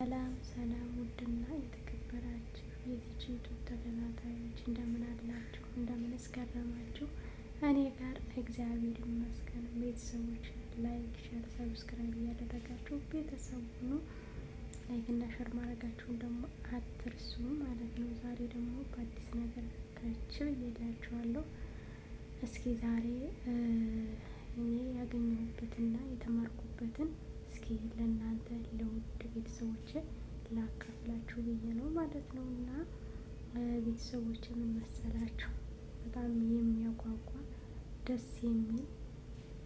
ሰላም ሰላም ውድና የተከበራችሁ የቲጂቱ ተከታታዮች እንደምን አላችሁ? እንደምን እስከረማችሁ? እኔ ጋር እግዚአብሔር ይመስገን። ቤተሰቦች ላይክ፣ ሸር፣ ሰብስክራይብ እያደረጋችሁ ቤተሰብ ሁኑ። ላይክ እና ሸር ማድረጋችሁን ደግሞ አትርሱ ማለት ነው። ዛሬ ደግሞ በአዲስ ነገር ከችል እየላችኋለሁ። እስኪ ዛሬ እኔ ያገኘሁበትና የተማርኩበትን እስኪ ለእናንተ ለውድ ቤተሰቦች ላካፍላችሁ ብዬ ነው ማለት ነው። እና ቤተሰቦች ምን መሰላችሁ? በጣም የሚያጓጓ ደስ የሚል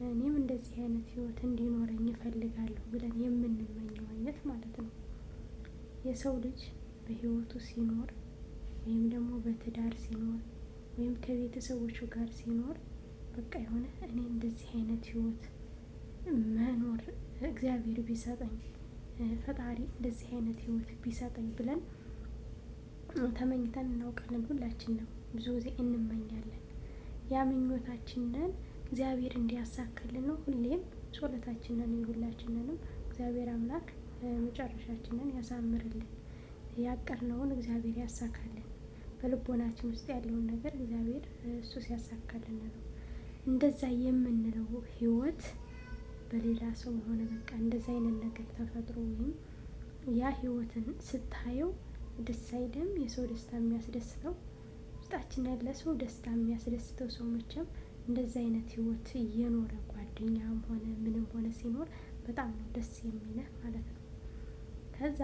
እኔም እንደዚህ አይነት ህይወት እንዲኖረኝ እፈልጋለሁ ብለን የምንመኘው አይነት ማለት ነው። የሰው ልጅ በህይወቱ ሲኖር ወይም ደግሞ በትዳር ሲኖር ወይም ከቤተሰቦቹ ጋር ሲኖር በቃ የሆነ እኔ እንደዚህ አይነት ህይወት መኖር እግዚአብሔር ቢሰጠኝ፣ ፈጣሪ እንደዚህ አይነት ህይወት ቢሰጠኝ ብለን ተመኝተን እናውቃለን። ሁላችንም ብዙ ጊዜ እንመኛለን። ያ ምኞታችንን እግዚአብሔር እንዲያሳካልን ነው ሁሌም ጸሎታችንን። የሁላችንንም እግዚአብሔር አምላክ መጨረሻችንን ያሳምርልን፣ ያቀድነውን እግዚአብሔር ያሳካልን። በልቦናችን ውስጥ ያለውን ነገር እግዚአብሔር እሱ ሲያሳካልን ነው እንደዛ የምንለው ህይወት በሌላ ሰው የሆነ በቃ እንደዛ አይነት ነገር ተፈጥሮ ወይም ያ ህይወትን ስታየው ደስ አይልም? የሰው ደስታ የሚያስደስተው ውስጣችን ያለ ሰው ደስታ የሚያስደስተው ሰው መቼም እንደዛ አይነት ህይወት እየኖረ ጓደኛም ሆነ ምንም ሆነ ሲኖር በጣም ነው ደስ የሚልህ ማለት ነው። ከዛ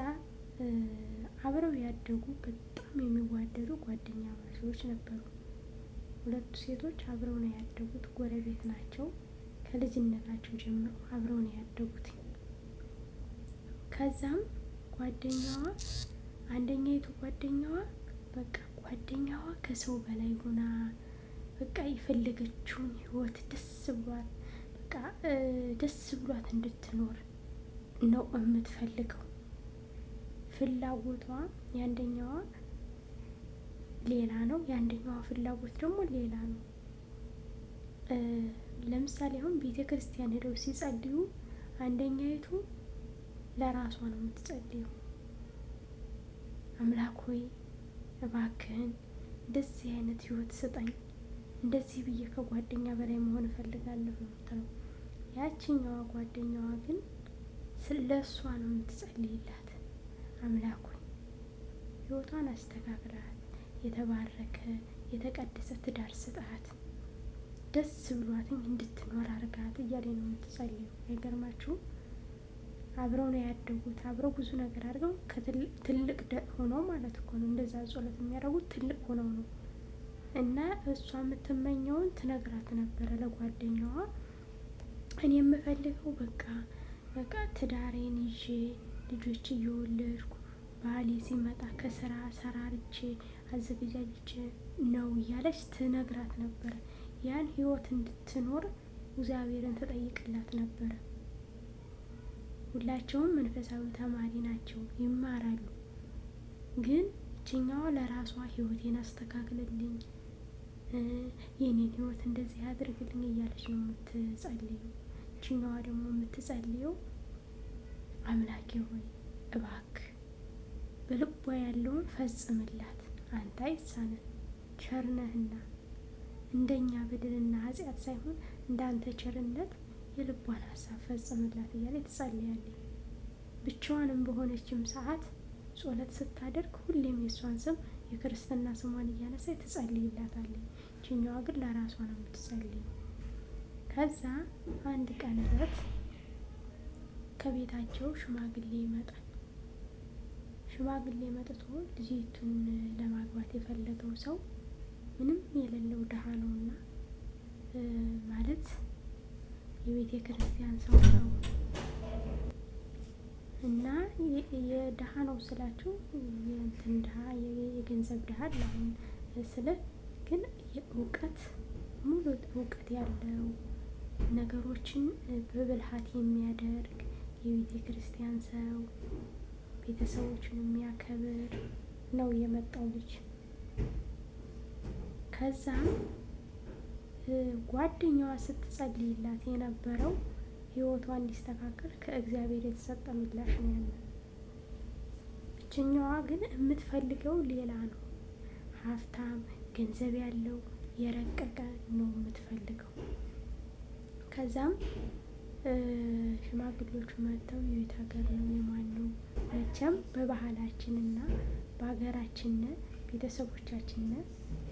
አብረው ያደጉ በጣም የሚዋደዱ ጓደኛ ማቾች ነበሩ። ሁለቱ ሴቶች አብረው ነው ያደጉት፣ ጎረቤት ናቸው። ከልጅነታቸው ጀምሮ አብረው ነው ያደጉት። ከዛም ጓደኛዋ አንደኛይቱ ጓደኛዋ በቃ ጓደኛዋ ከሰው በላይ ሆና በቃ የፈለገችውን ህይወት ደስ ብሏት በቃ ደስ ብሏት እንድትኖር ነው የምትፈልገው። ፍላጎቷ የአንደኛዋ ሌላ ነው፣ የአንደኛዋ ፍላጎት ደግሞ ሌላ ነው። ለምሳሌ አሁን ቤተ ክርስቲያን ሄደው ሲጸልዩ አንደኛይቱ ለራሷ ነው የምትጸልየው። አምላክ ሆይ እባክህን እንደዚህ አይነት ህይወት ስጠኝ፣ እንደዚህ ብዬ ከጓደኛ በላይ መሆን እፈልጋለሁ ነው የምትለው። ያቺኛዋ ጓደኛዋ ግን ስለሷ ነው የምትጸልይላት። አምላክ ሆይ ህይወቷን አስተካክላት፣ የተባረከ የተቀደሰ ትዳር ስጣት፣ ደስ ብሏትኝ እንድትኖር አርጋት እያለ ነው የምትጸልየው። አይገርማችሁም? አብረው ነው ያደጉት። አብረው ብዙ ነገር አድርገው ከትልቅ ሆነው ማለት እኮ ነው እንደዛ ጸሎት የሚያደርጉት ትልቅ ሆነው ነው። እና እሷ የምትመኘውን ትነግራት ነበረ ለጓደኛዋ። እኔ የምፈልገው በቃ ትዳሬን ይዤ ልጆች እየወለድኩ ባሌ ሲመጣ ከስራ ሰራርቼ አዘገጃጅቼ ነው እያለች ትነግራት ነበረ። ያን ህይወት እንድትኖር እግዚአብሔርን ትጠይቅላት ነበረ። ሁላቸውም መንፈሳዊ ተማሪ ናቸው፣ ይማራሉ። ግን እችኛዋ ለራሷ ህይወቴን አስተካክልልኝ፣ የኔን ህይወት እንደዚህ አድርግልኝ እያለች ነው የምትጸልየው። እችኛዋ ደግሞ የምትጸልየው አምላኬ ሆይ እባክህ በልቧ ያለውን ፈጽምላት፣ አንተ አይሳነን፣ ቸርነህና እንደኛ በደልና ኃጢአት ሳይሆን እንዳንተ ቸርነት የልቧን ሀሳብ ፈጽምላት እያለ ትጸልያለች። ብቻዋንም በሆነችም ሰዓት ጸሎት ስታደርግ ሁሌም የሷን ስም የክርስትና ስሟን እያነሳች ትጸልይላታለች። ይችኛዋ ግን ለራሷ ነው የምትጸልየው። ከዛ አንድ ቀን ዕለት ከቤታቸው ሽማግሌ ይመጣል። ሽማግሌ መጥቶ ልጅቱን ለማግባት የፈለገው ሰው ምንም የሌለው ድሃ ነውና ማለት የቤተ ክርስቲያን ሰው ነው። እና የድሃ ነው ስላችሁ የእንትን ድሃ የገንዘብ ድሃ አሁን ስለ ግን የእውቀት ሙሉ እውቀት ያለው ነገሮችን በብልሃት የሚያደርግ የቤተ ክርስቲያን ሰው ቤተሰቦችን የሚያከብር ነው የመጣው ልጅ። ከዛም ጓደኛዋ ስትጸልይላት የነበረው ህይወቷ እንዲስተካከል ከእግዚአብሔር የተሰጠ ምላሽ ነው ያለው። እችኛዋ ግን የምትፈልገው ሌላ ነው። ሀብታም ገንዘብ ያለው የረቀቀ ነው የምትፈልገው። ከዛም ሽማግሌዎቹ መጥተው የቤት ሀገር ነው የማን ነው? መቼም በባህላችንና በሀገራችን ቤተሰቦቻችን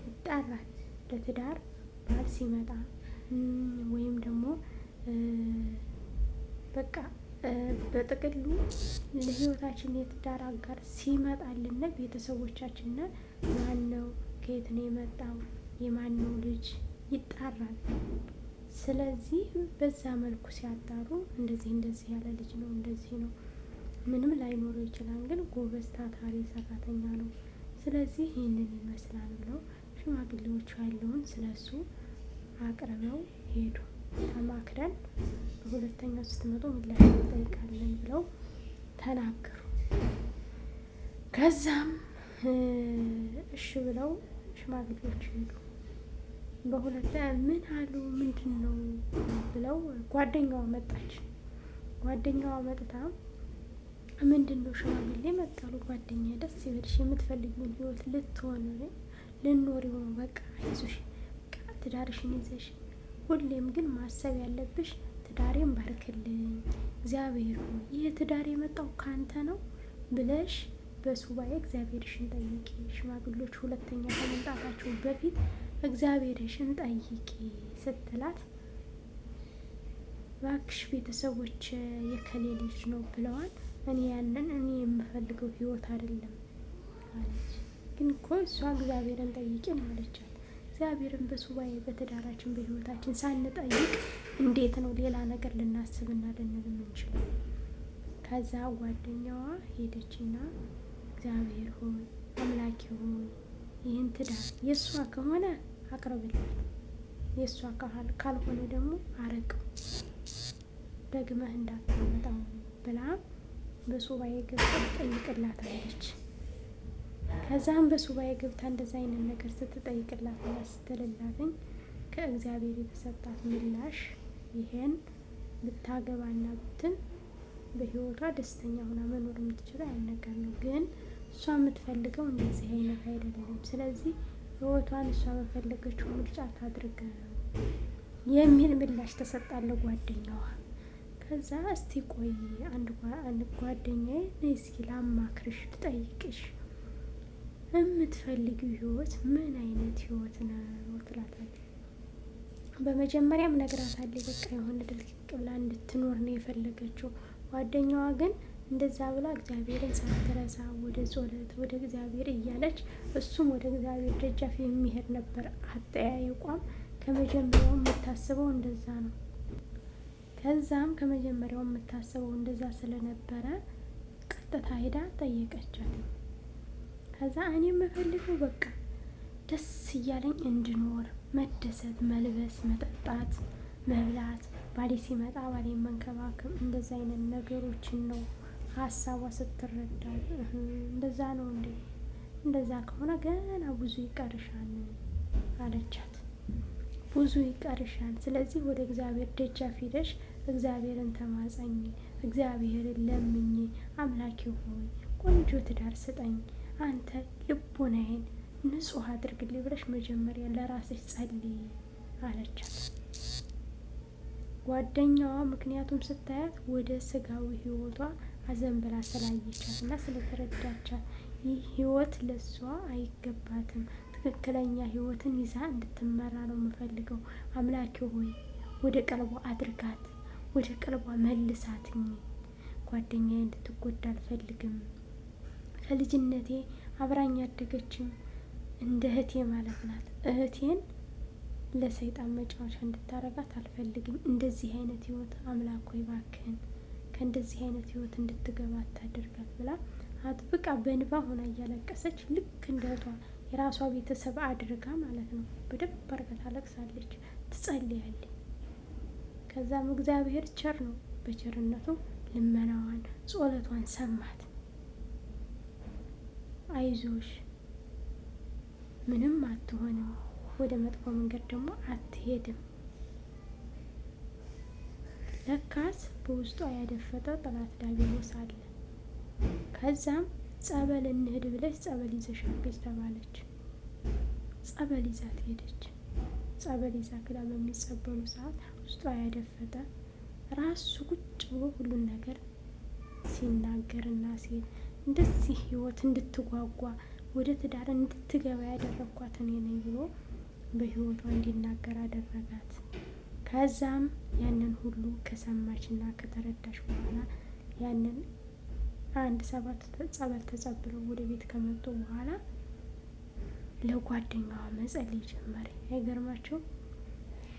ይጣራል። ለትዳር ባል ሲመጣ ወይም ደግሞ በቃ በጥቅሉ ለህይወታችን የትዳር አጋር ሲመጣልን ቤተሰቦቻችን ማን ነው? ከየት ነው የመጣው? የማን ነው ልጅ ይጣራል። ስለዚህ በዛ መልኩ ሲያጣሩ እንደዚህ ያለ ልጅ ነው፣ እንደዚህ ነው፣ ምንም ላይኖረው ይችላል፣ ግን ጎበዝ ታታሪ ሰራተኛ ነው፣ ስለዚህ ይህንን ይመስላል ብለው ሽማግሌዎቹ ያለውን ስለሱ አቅርበው ሄዱ። ተማክረን በሁለተኛው ስትመጡ ምላሽ እንጠይቃለን ብለው ተናገሩ። ከዛም እሺ ብለው ሽማግሌዎቹ ሄዱ። ምን አሉ? ምንድን ነው ብለው ጓደኛዋ መጣች። ጓደኛዋ መጥታ ምንድን ነው ሽማግሌ መጣሉ? ጓደኛ ደስ ይበልሽ፣ የምትፈልጊውን ህይወት ልንኖሪው ነው። በቃ አይዞሽ፣ በቃ ትዳርሽን ይዘሽ፣ ሁሌም ግን ማሰብ ያለብሽ ትዳሬን ባርክልኝ እግዚአብሔር ሆይ፣ ይህ ትዳር የመጣው ካንተ ነው ብለሽ በሱባኤ እግዚአብሔርሽን ጠይቂ። ሽማግሌዎች ሁለተኛ ከመምጣታቸው በፊት እግዚአብሔርሽን ጠይቂ ስትላት፣ እባክሽ ቤተሰቦች የከሌ ልጅ ነው ብለዋል፣ እኔ የምፈልገው ህይወት አይደለም አለች። ግን እኮ እሷ እግዚአብሔርን ጠይቂ ነው አለቻት። እግዚአብሔርን በሱባኤ በትዳራችን በህይወታችን ሳንጠይቅ እንዴት ነው ሌላ ነገር ልናስብና ልንል የምንችለው? ከዛ ጓደኛዋ ሄደችና እግዚአብሔር ሆይ አምላኬ ሆይ ይህን ትዳር የእሷ ከሆነ አቅርብላት፣ የእሷ ካልሆነ ደግሞ አረቀው፣ ደግመህ እንዳታመጣው ብላ በሱባኤ ገብታ ትጠይቅላታለች። ከዛም በሱባኤ ገብታ እንደዛ አይነት ነገር ስትጠይቅላትና ስትልላትኝ ከእግዚአብሔር የተሰጣት ምላሽ ይሄን ብታገባና ብትን በህይወቷ ደስተኛ ሆና መኖር የምትችለው ያን ነገር ነው። ግን እሷ የምትፈልገው እንደዚህ አይነት አይደለም። ስለዚህ ህይወቷን እሷ በፈለገችው ምርጫ ታድርግ የሚል ምላሽ ተሰጣለ ጓደኛዋ። ከዛ እስቲ ቆይ አንድ ጓደኛዬ ነይ እስኪ ላማክርሽ፣ ልጠይቅሽ፣ የምትፈልጊው ህይወት ምን አይነት ህይወት ነው ትላታለች። በመጀመሪያም ነግራታለች። በቃ የሆነ ድልቅቅ ብላ እንድትኖር ነው የፈለገችው። ጓደኛዋ ግን እንደዛ ብላ እግዚአብሔርን ሳትረሳ ወደ ጸሎት ወደ እግዚአብሔር እያለች እሱም ወደ እግዚአብሔር ደጃፍ የሚሄድ ነበር አጠያየቋም። ከመጀመሪያው የምታስበው እንደዛ ነው። ከዛም ከመጀመሪያው የምታስበው እንደዛ ስለነበረ ቀጥታ ሄዳ ጠየቀቻት። ከዛ እኔ የምፈልገው በቃ ደስ እያለኝ እንድኖር፣ መደሰት፣ መልበስ፣ መጠጣት፣ መብላት፣ ባሌ ሲመጣ ባሌን መንከባከብ፣ እንደዛ አይነት ነገሮችን ነው ሀሳቧ ስትረዳ። እንደዛ ነው እንዴ? እንደዛ ከሆነ ገና ብዙ ይቀርሻል አለቻት። ብዙ ይቀርሻል። ስለዚህ ወደ እግዚአብሔር ደጃፍ ሄደሽ እግዚአብሔርን ተማጸኝ፣ እግዚአብሔርን ለምኝ፣ አምላኬ ሆይ ቆንጆ ትዳር ስጠኝ፣ አንተ ልቦናዬን ንጹሕ አድርግልኝ ብለሽ መጀመሪያ ለራስሽ ጸልይ አለቻት። ጓደኛዋ ምክንያቱም ስታያት ወደ ስጋዊ ህይወቷ አዘን ብላ ስላየቻት እና ስለተረዳቻት ይህ ህይወት ለሷ አይገባትም፣ ትክክለኛ ህይወትን ይዛ እንድትመራ ነው የምፈልገው። አምላኬ ሆይ ወደ ቀልቧ አድርጋት፣ ወደ ቀልቧ መልሳትኝ። ጓደኛዬ እንድትጎዳ አልፈልግም። ከልጅነቴ አብራኝ ያደገችም እንደ እህቴ ማለት ናት። እህቴን ለሰይጣን መጫወቻ እንድታረጋት አልፈልግም። እንደዚህ አይነት ህይወት አምላክ ሆይ እባክህን ከእንደዚህ አይነት ህይወት እንድትገባ አታድርጋት ብላ አጥብቃ በእንባ ሆና እያለቀሰች ልክ እንደ እህቷ የራሷ ቤተሰብ አድርጋ ማለት ነው በደንብ አርጋ ታለቅሳለች፣ ትጸልያለች። ከዛም እግዚአብሔር ቸር ነው፣ በቸርነቱ ልመናዋን ጸሎቷን ሰማት። አይዞሽ ምንም አትሆንም፣ ወደ መጥፎ መንገድ ደግሞ አትሄድም። ለካስ በውስጧ ያደፈጠው ጠላት ዲያብሎስ አለ። ከዛም ጸበል እንሂድ ብለሽ ጸበል ይዘሽ አትሄጂ ተባለች። ጸበል ይዛት ሄደች። ጸበል ይዛ ክላ በሚጸበሉ ሰዓት ውስጧ ያደፈጠ ራሱ ቁጭ ብሎ ሁሉን ነገር ሲናገርና ሲል እንደዚህ ህይወት እንድትጓጓ ወደ ትዳር እንድትገባ ያደረኳት እኔ ነኝ ብሎ በህይወቷ እንዲናገር አደረጋት። ከዛም ያንን ሁሉ ከሰማችና ከተረዳች በኋላ ያንን 7 ጸበል ተጸብለው ወደ ቤት ከመጡ በኋላ ለጓደኛዋ መጸለይ ጀመረ። አይገርማቸው?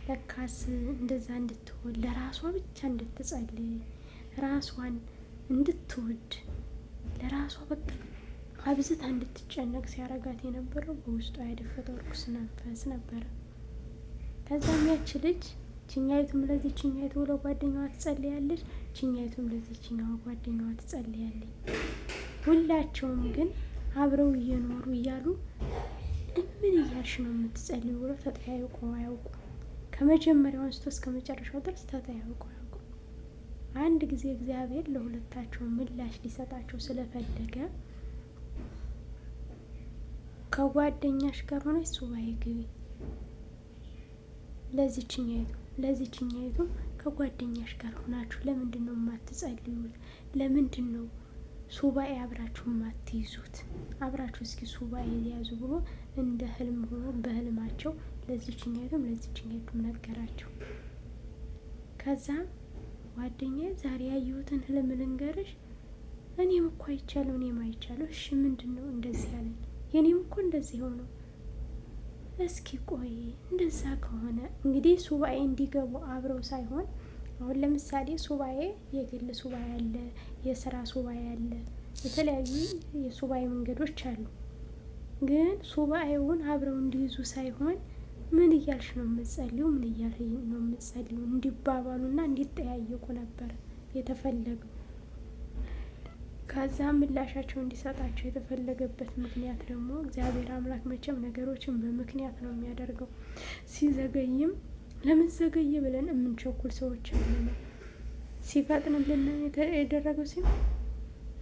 ለካስ እንደዛ እንድትሆን ለራሷ ብቻ እንድትጸልይ ራሷን እንድትወድ ለራሷ በቃ አብዝታ እንድትጨነቅ ሲያረጋት የነበረው በውስጧ ያደፈጠው ርኩስ መንፈስ ነበረ። ከዛም ያች ልጅ ችኛይቱም ለዚህ ችኛይቱ ለጓደኛዋ ትጸልያለች፣ ችኛይቱም ለዚህ ችኛዋ ጓደኛዋ ትጸልያለች። ሁላቸውም ግን አብረው እየኖሩ እያሉ ምን እያልሽ ነው የምትጸልዩ ብሎ ተጠያይቆ አያውቁ። ከመጀመሪያው አንስቶ እስከ መጨረሻው ድረስ ተጠያይቆ አያውቁ። አንድ ጊዜ እግዚአብሔር ለሁለታቸው ምላሽ ሊሰጣቸው ስለፈለገ ከጓደኛሽ ጋር ሆነሽ ሱባኤ ግቢ፣ ለዚችኛይቱ ከጓደኛሽ ጋር ሆናችሁ ለምንድን ነው የማትጸልዩት? ለምንድን ነው ሱባኤ አብራችሁ የማትይዙት? አብራችሁ እስኪ ሱባኤ ያዙ ብሎ እንደ ህልም ሆኖ በህልማቸው ለዚችኛይቱም ነገራቸው። ከዛም ጓደኛዬ ዛሬ ያየሁትን ህልም ልንገርሽ፣ እኔም እኮ አይቻለሁ፣ እኔም አይቻለሁ። እሺ ምንድን ነው እንደዚህ ያለኝ? የኔም እኮ እንደዚህ ሆነው። እስኪ ቆይ እንደዛ ከሆነ እንግዲህ ሱባኤ እንዲገቡ አብረው ሳይሆን አሁን ለምሳሌ ሱባኤ የግል ሱባኤ አለ፣ የስራ ሱባኤ አለ፣ የተለያዩ የሱባኤ መንገዶች አሉ። ግን ሱባኤውን አብረው እንዲይዙ ሳይሆን ምን እያልሽ ነው የምትጸልዩ፣ ምን እያልሽ ነው የምትጸልዩ እንዲባባሉና እንዲጠያየቁ ነበር የተፈለገው። ከዛ ምላሻቸው እንዲሰጣቸው የተፈለገበት ምክንያት ደግሞ እግዚአብሔር አምላክ መቼም ነገሮችን በምክንያት ነው የሚያደርገው። ሲዘገይም ለምን ዘገየ ብለን የምንቸኩል ሰዎች አለን። ሲፈጥንልን የደረገው ሲሆን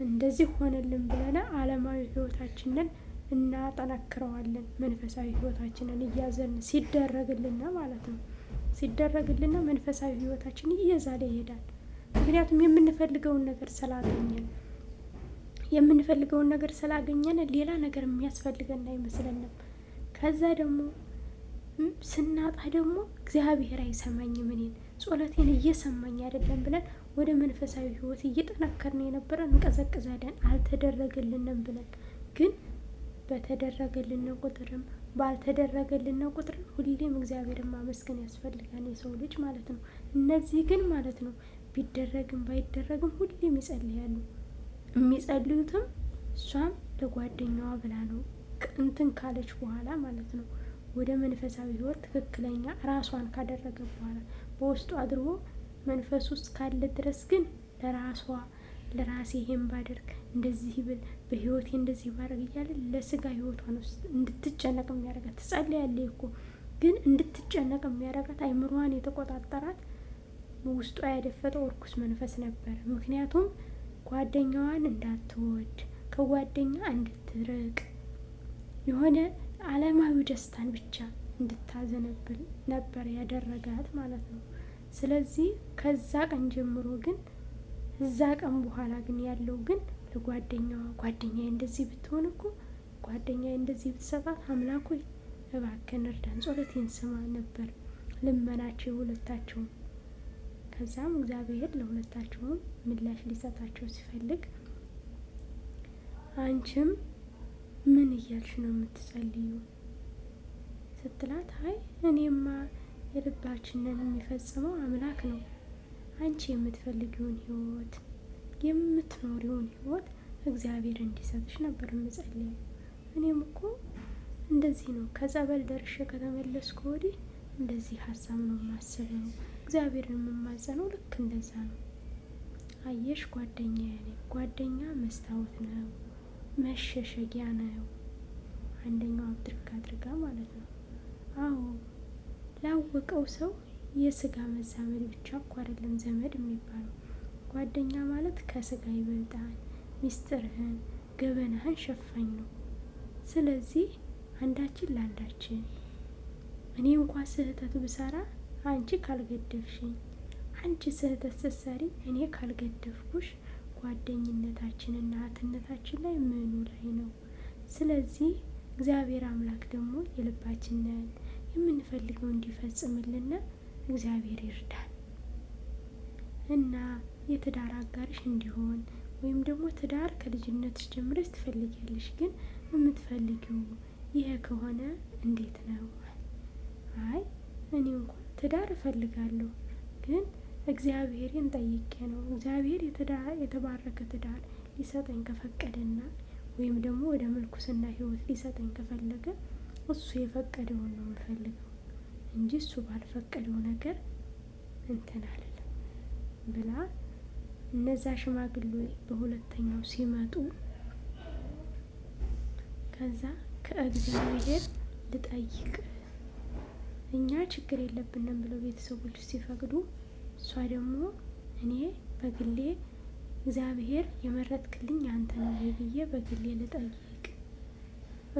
እንደዚህ ሆነልን ብለን ዓለማዊ ህይወታችንን እናጠነክረዋለን። መንፈሳዊ ህይወታችንን እያዘን ሲደረግልና ማለት ነው። ሲደረግልና መንፈሳዊ ህይወታችን እየዛለ ይሄዳል። ምክንያቱም የምንፈልገውን ነገር ስላገኘን ሌላ ነገር የሚያስፈልገን አይመስለንም። ከዛ ደግሞ ስናጣ ደግሞ እግዚአብሔር አይሰማኝም፣ እኔን ጸሎቴን እየሰማኝ አይደለም ብለን ወደ መንፈሳዊ ህይወት እየጠነከርን የነበረን እንቀዘቅዛለን፣ አልተደረገልንም ብለን። ግን በተደረገልን ቁጥርም ባልተደረገልን ቁጥርም ሁሌም እግዚአብሔርን ማመስገን ያስፈልጋል የሰው ልጅ ማለት ነው። እነዚህ ግን ማለት ነው ቢደረግም ባይደረግም ሁሌም ይጸልያሉ። የሚጸልዩትም እሷም ለጓደኛዋ ብላ ነው እንትን ካለች በኋላ ማለት ነው። ወደ መንፈሳዊ ህይወት ትክክለኛ ራሷን ካደረገ በኋላ በውስጡ አድርጎ መንፈስ ውስጥ ካለ ድረስ ግን ለራሴ ይሄን ባደርግ እንደዚህ ብል በህይወቴ እንደዚህ ባደርግ እያለ ለስጋ ህይወቷን ውስጥ እንድትጨነቅ የሚያደርጋት ትጸልያለች እኮ። ግን እንድትጨነቅ የሚያደርጋት አይምሯን የተቆጣጠራት ውስጧ ያደፈጠው እርኩስ መንፈስ ነበር። ምክንያቱም ጓደኛዋን እንዳትወድ ከጓደኛ እንድትርቅ የሆነ ዓለማዊ ደስታን ብቻ እንድታዘነብል ነበር ያደረጋት ማለት ነው። ስለዚህ ከዛ ቀን ጀምሮ ግን እዛ ቀን በኋላ ግን ያለው ግን ጓደኛዬ እንደዚህ ብትሆን እኮ ጓደኛዬ እንደዚህ ብትሰጣት አምላክ ሆይ እባክህን እርዳን፣ ጸሎቴን ስማ ነበር ልመናቸው የሁለታቸውም። ከዛም እግዚአብሔር ለሁለታቸውም ምላሽ ሊሰጣቸው ሲፈልግ አንቺም ምን እያልሽ ነው የምትጸልዩ ስትላት፣ አይ እኔማ የልባችንን የሚፈጽመው አምላክ ነው። አንቺ የምትፈልጊውን ህይወት የምትኖሪውን ህይወት እግዚአብሔር እንዲሰጥሽ ነበር የምጸልየው። እኔም እኮ እንደዚህ ነው ከጸበል ደርሼ ከተመለስኩ ወዲህ እንደዚህ ሀሳብ ነው የማስበው፣ እግዚአብሔርን የምማጸነው ልክ እንደዛ ነው። አየሽ ጓደኛ መስታወት ነው፣ መሸሸጊያ ነው። አንደኛው አድርጋ ማለት ነው። አዎ ላወቀው ሰው የስጋ መዛመድ ብቻ እኮ አይደለም ዘመድ የሚባለው። ጓደኛ ማለት ከስጋ ይበልጣል። ሚስጥርህን ገበናህን ሸፋኝ ነው። ስለዚህ አንዳችን ለአንዳችን እኔ እንኳን ስህተት ብሰራ አንቺ ካልገደፍሽኝ፣ አንቺ ስህተት ስትሰሪ እኔ ካልገደፍኩሽ ጓደኝነታችንና እህትነታችን ላይ ምኑ ላይ ነው? ስለዚህ እግዚአብሔር አምላክ ደግሞ የልባችንን የምንፈልገው እንዲፈጽምልን እግዚአብሔር ይርዳል እና የትዳር አጋርሽ እንዲሆን ወይም ደግሞ ትዳር ከልጅነትሽ ጀምረሽ ትፈልጊያለሽ፣ ግን የምትፈልጊው ይሄ ከሆነ እንዴት ነው? አይ እኔ እንኳን ትዳር እፈልጋለሁ፣ ግን እግዚአብሔርን ጠይቄ ነው። እግዚአብሔር የተባረከ ትዳር ሊሰጠኝ ከፈቀደና ወይም ደግሞ ወደ ምንኩስና ህይወት ሊሰጠኝ ከፈለገ እሱ የፈቀደውን ነው የምፈልገው እንጂ እሱ ባልፈቀደው ነገር እንትን አልልም ብላ እነዛ ሽማግሌዎች በሁለተኛው ሲመጡ ከዛ ከእግዚአብሔር ልጠይቅ እኛ ችግር የለብንም ብለው ቤተሰቦች ሲፈቅዱ፣ እሷ ደግሞ እኔ በግሌ እግዚአብሔር የመረጥክልኝ አንተ ነው ብዬ በግሌ ልጠይቅ፣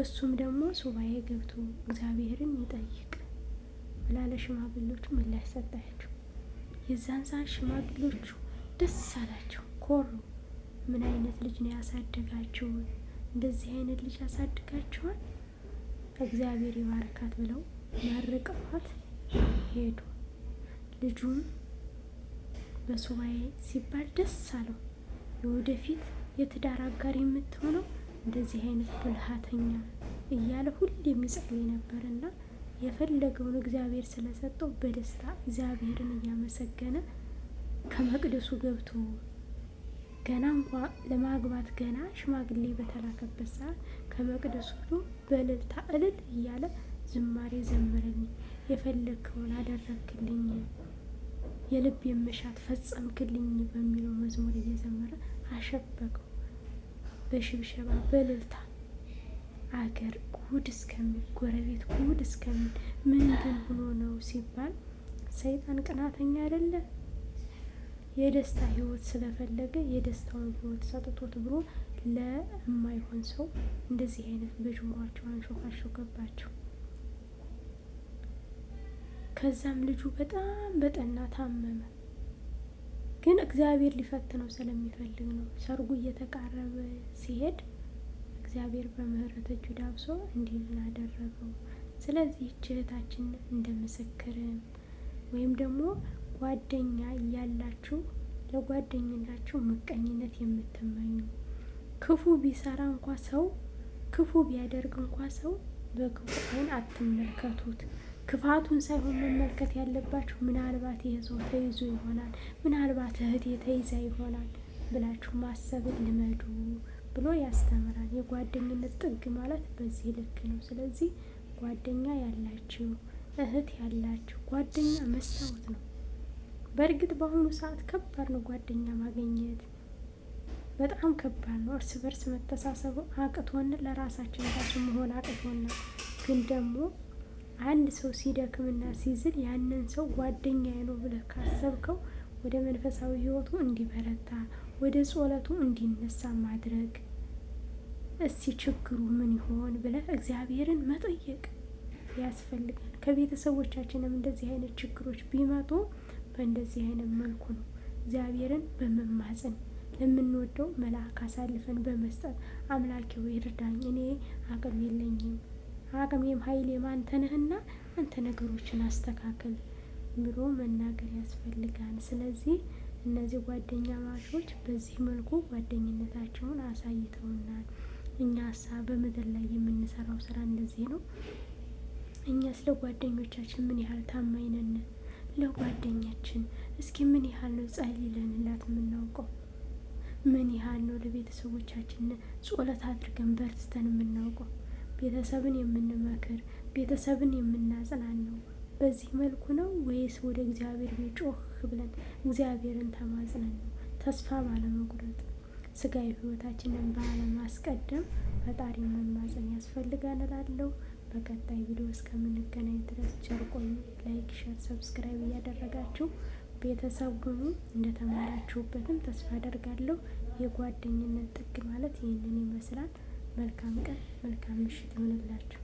እሱም ደግሞ ሱባኤ ገብቶ እግዚአብሔርን ይጠይቅ ብላ ለሽማግሌዎቹ ምላሽ ሰጣቸው። የዛን ሰዓት ሽማግሌዎቹ ደስ አላቸው፣ ኮሩ። ምን አይነት ልጅ ነው ያሳደጋችሁት? እንደዚህ አይነት ልጅ ያሳድጋችኋል፣ እግዚአብሔር ይባርካት ብለው መርቀዋት ሄዱ። ልጁም በሱባኤ ሲባል ደስ አለው። የወደፊት የትዳር አጋር የምትሆነው እንደዚህ አይነት ብልሃተኛ እያለ ሁሌ የሚጸልይ ነበርና የፈለገውን እግዚአብሔር ስለሰጠው በደስታ እግዚአብሔርን እያመሰገነ ከመቅደሱ ገብቶ ገና እንኳ ለማግባት ገና ሽማግሌ በተላከበት ሰዓት ከመቅደሱ በእልልታ እልል እያለ ዝማሬ ዘመረልኝ፣ የፈለግከውን አደረግክልኝ፣ የልብ የመሻት ፈጸምክልኝ በሚለው መዝሙር እየዘመረ አሸበቀው በሽብሸባ በእልልታ። አገር ጉድ እስከሚል ጎረቤት ጉድ እስከሚል ምንድን ሆኖ ነው ሲባል ሰይጣን ቅናተኛ አይደለ? የደስታ ህይወት ስለፈለገ የደስታውን ህይወት ሰጥቶት ብሎ ለማይሆን ሰው እንደዚህ አይነት በጆሯቸው አንሾካሾከባቸው። ከዛም ልጁ በጣም በጠና ታመመ። ግን እግዚአብሔር ሊፈትነው ስለሚፈልግ ነው። ሰርጉ እየተቃረበ ሲሄድ እግዚአብሔር በምህረት እጁ ዳብሶ እንዲህ ምን አደረገው። ስለዚህ እህታችን እንደ ምስክርም ወይም ደግሞ ጓደኛ እያላችሁ ለጓደኝናችሁ ምቀኝነት የምትመኙ ክፉ ቢሰራ እንኳ ሰው ክፉ ቢያደርግ እንኳ ሰው በክፉ አይን አትመልከቱት። ክፋቱን ሳይሆን መመልከት ያለባችሁ ምናልባት ይሄ ሰው ተይዞ ይሆናል፣ ምናልባት እህቴ ተይዛ ይሆናል ብላችሁ ማሰብን ልመዱ ብሎ ያስተምራል። የጓደኝነት ጥግ ማለት በዚህ ልክ ነው። ስለዚህ ጓደኛ ያላችሁ እህት ያላችሁ ጓደኛ መስታወት ነው። በእርግጥ በአሁኑ ሰዓት ከባድ ነው ጓደኛ ማግኘት፣ በጣም ከባድ ነው። እርስ በርስ መተሳሰቡ አቅቶን ለራሳችን ራሱ መሆን አቅቶን፣ ግን ደግሞ አንድ ሰው ሲደክምና ሲዝል ያንን ሰው ጓደኛዬ ነው ብለህ ካሰብከው ወደ መንፈሳዊ ህይወቱ እንዲበረታ ወደ ጸሎቱ እንዲነሳ ማድረግ፣ እስቲ ችግሩ ምን ይሆን ብለህ እግዚአብሔርን መጠየቅ ያስፈልጋል። ከቤተሰቦቻችንም እንደዚህ አይነት ችግሮች ቢመጡ በእንደዚህ አይነት መልኩ ነው እግዚአብሔርን በመማፀን ለምንወደው መልአክ አሳልፈን በመስጠት አምላኬ ሆይ እርዳኝ፣ እኔ አቅም የለኝም፣ አቅሜም ኃይሌም አንተ ነህና አንተ ነገሮችን አስተካክል ብሎ መናገር ያስፈልጋል። ስለዚህ እነዚህ ጓደኛ ማቾች በዚህ መልኩ ጓደኝነታቸውን አሳይተውናል። እኛሳ በምድር ላይ የምንሰራው ስራ እንደዚህ ነው። እኛ ስለ ጓደኞቻችን ምን ያህል ታማኝ ነን? ለጓደኛችን እስኪ ምን ያህል ነው ጸልይልንላት የምናውቀው? ምን ያህል ነው ለቤተሰቦቻችን ጸሎት አድርገን በርትተን የምናውቀው? ቤተሰብን የምንመክር ቤተሰብን የምናጽናናው በዚህ መልኩ ነው ወይስ ወደ እግዚአብሔር ቤት ጮህ ብለን እግዚአብሔርን ተማጽነን ነው? ተስፋ ባለመቁረጥ ስጋዊ ህይወታችንን ባለማስቀደም ፈጣሪ መማጸን ያስፈልጋል እላለሁ። በቀጣይ ቪዲዮ እስከምንገናኝ ድረስ ቸር ቆዩ። ላይክ፣ ሼር፣ ሰብስክራይብ እያደረጋችሁ ቤተሰብ ሁኑ። እንደተማራችሁበትም ተስፋ አደርጋለሁ። የጓደኝነት ጥግ ማለት ይህንን ይመስላል። መልካም ቀን፣ መልካም ምሽት ይሆንላችሁ።